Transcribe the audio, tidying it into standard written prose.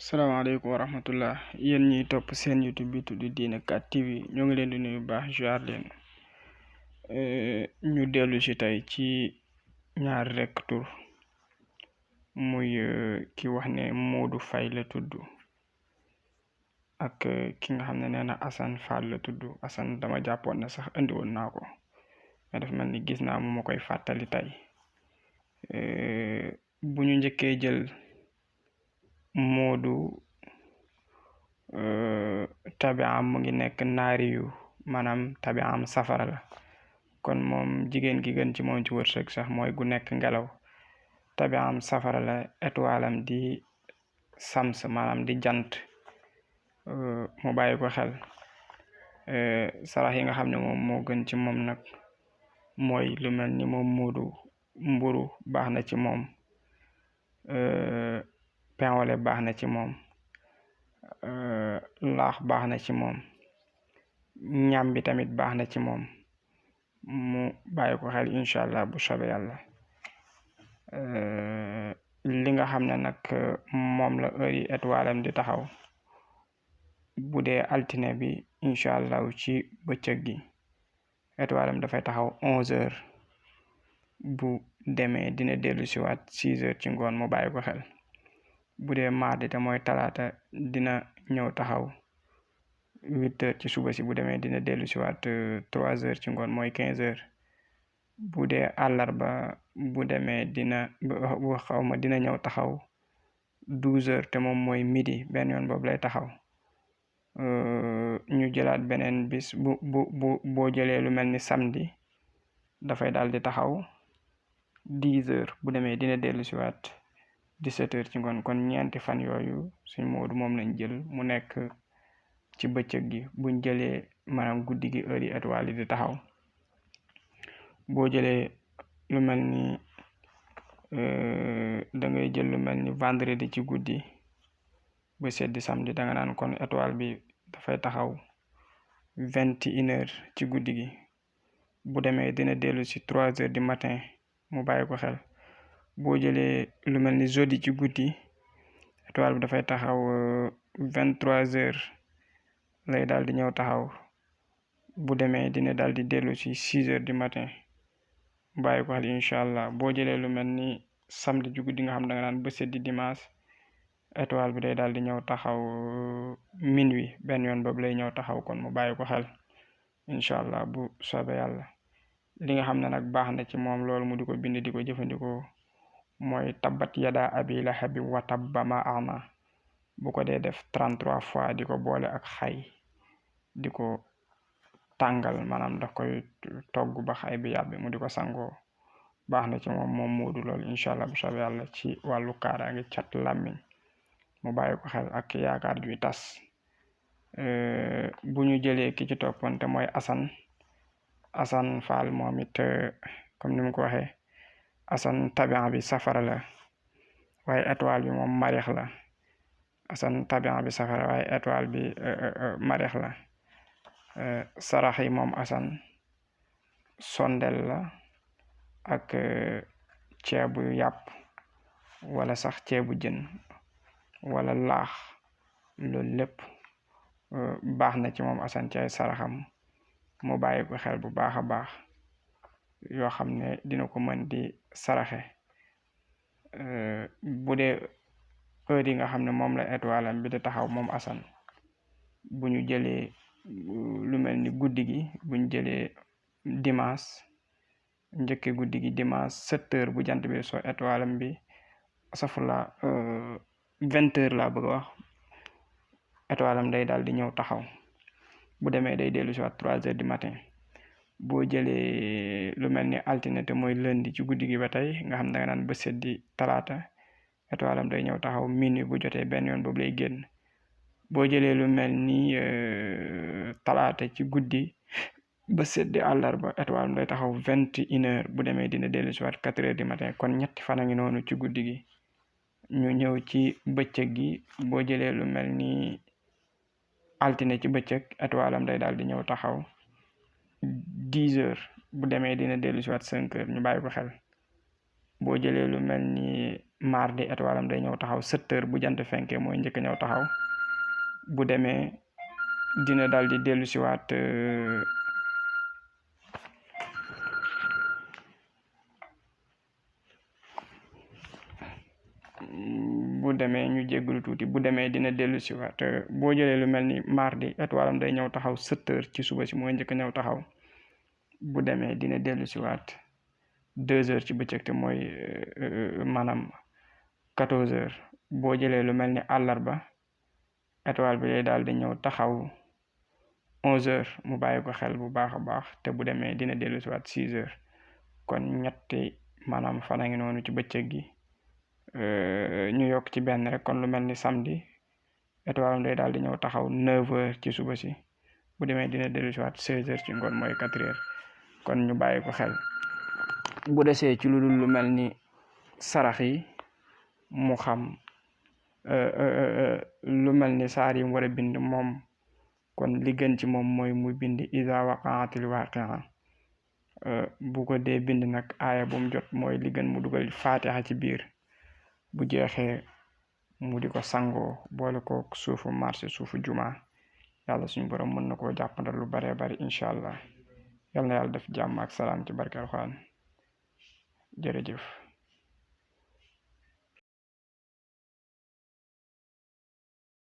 salaamaaleykum wa rahmatullah yéen ñiy topp seen YouTube bi tudd Diine 4 TV ñoo ngi leen di nuyu baax jaar leen ñu dellu si tey ci ñaari rekk tur muy ki wax ne Modou Faye la tudd ak ki nga xam ne nee na Assane Fall la tudd Assane dama jàppoon ne sax andi woon naa ko mais dafa mel ni gis naa mu ma koy fàttali tey bu ñu njëkkee jël Modou tabiam mu ngi nekk naari yu maanaam tabiam safara la kon moom jigéen gi gën ci moom ci wërsëg sax mooy gu nekk ngelaw tabiam safara la étoilam di sams maanaam di jant mu bàyyi ko xel sarax yi nga xam ne moom moo gën ci moom nag mooy lu mel ni moom Modou mburu baax na ci moom pain baax na ci moom laax baax na ci moom ñam bi tamit baax na ci moom mu bàyyi ko xel incha allah bu soobee yàlla li nga xam ne nag moom la heure yi étoilam di taxaw bu dee altine bi incha allah ci bëccëg gi étoilam dafay taxaw 11h bu demee dina dellu si waat 6h ci ngoon mu bàyyi ko xel bu dee mardi te mooy talaata dina ñëw taxaw 8h ci suba si bu demee dina dellu si waat 3h ci ngoon mooy 15h bu dee àllarba bu demee dina ñëw taxaw 12h te moom mooy midi benn yoon boobu lay taxaw ñu jëlaat beneen bis boo jëlee lu mel ni samedi dafay daal di taxaw 10h bu demee dina dellu si waat 17h ci ngoon kon ñeenti fan yooyu suñ Modou moom lañ jël mu nekk ci bëccëg gi buñ jëlee maanaam guddi gi heure yi étoile yi di taxaw boo jëlee lu mel ni da ngay jël lu mel ni vendredi ci guddi ba seddi samedi da nga naan kon étoile bi dafay taxaw 21h ci guddi gi bu demee dina dellu si 3h du matin mu bàyyi ko xel boo jëlee lu mel ni jeudi ci guddi étoile bi dafay taxaw 23h lay daal di ñëw taxaw bu demee dina daal di dellu si 6h du matin bàyyi ko xel incha allah boo jëlee lu mel ni samedi ci guddi nga xam da nga naan ba seddi dimanche étoile bi day daal di ñëw taxaw minuit benn yoon boobu lay ñëw taxaw kon mu bàyyi ko xel incha allah bu soobee yàlla li nga xam ne nag baax na ci moom loolu mu di ko bind di ko jëfandikoo mooy tabbat yada abi lahabin wa tabba ma ama bu ko dee def 33 fois di ko boole ak xay di ko tàngal maanaam daf koy togg ba xay bi yàbbi mu di ko sangoo baax na ci moom Modou loolu incha allah bu soobee yàlla ci wàllu kaaraange cat làmmiñ mu bàyyi ko xel ak yaakaar juy tas bu ñu jëlee ki ci toppante mooy Assane Fall moom it comme ni mu ko waxee Assane tabian bi safara la waaye étoile bi moom marix la Assane tabian bi safara waaye étoile bi marix la sarax yi moom Assane sondel la ak ceebu yàpp wala sax ceebu jën wala laax loolu lépp baax na ci moom Assane ci ay saraxam mu bàyyi ko xel bu baax a baax yoo xam ne dina ko mën di saraxe bu dee heure yi nga xam ne moom la étoile am bi di taxaw moom Assane bu ñu jëlee lu mel ni guddi gi bu ñu jëlee dimanche njëkke guddi gi dimanche 7h bu jant bi soo étoile am bi safula 20h laa bëgg a wax étoile am day daal di ñëw taxaw bu demee day dellu si waat 3h du matin boo jëlee lu mel ni altine te mooy lundi ci guddi gi ba tey nga xam da nga naan ba seddi talaata étoile am day ñëw taxaw minuit bu jotee benn yoon boobu lay génn boo jëlee lu mel ni talaata ci guddi ba seddi àllarba étoile am day taxaw 21h bu demee dina dellu si waat 4h du matin kon ñetti fan a ngi noonu ci guddi gi ñu ñëw ci bëccëg gi boo jëlee lu mel ni altine ci bëccëg étoile am day daal di ñëw taxaw 10h bu demee dina dellu si waat 5h ñu bàyyi ko xel boo jëlee lu mel ni mardi étoile am day ñëw taxaw 7h bu jant fenkee mooy njëkk ñëw taxaw bu demee dina dal di dellu siwaat bu demee ñu jégglu tuuti bu demee dina dellu siwaat boo jëlee lu mel ni mardi étoile am day ñëw taxaw 7h ci suba si mooy njëkk ñëw taxaw bu demee dina dellu siwaat 2h ci bëccëg te mooy maanaam 14h boo jëlee lu mel ni àllarba étoile bi lay daal di ñëw taxaw 11h mu bàyyi ko xel bu baax a baax te bu demee dina dellu siwaat 6h kon ñetti maanaam fan a ngi noonu ci bëccëg gi ñu yokk ci benn rek kon lu mel ni samedi étoile am day daal di ñëw taxaw 9h ci suba si bu demee dina dellu siwaat 16h ci ngoon mooy 4h kon ñu bàyyi ko xel. bu desee ci lu dul lu mel ni sarax yi mu xam lu mel ni saar yi mu war a bind moom kon li gën ci moom mooy mu bind iza waqaatil waaqia bu ko dee bind nag aaya bu mu jot mooy li gën mu dugal fatiha ci biir bu jeexee mu di ko sangoo boole ko suufu marché suufu juma yàlla suñu borom mën na koo jàppandal lu baree bari incha allah yal na yàlla def jàmm ak salaam ci barke alxuraan jërëjëf.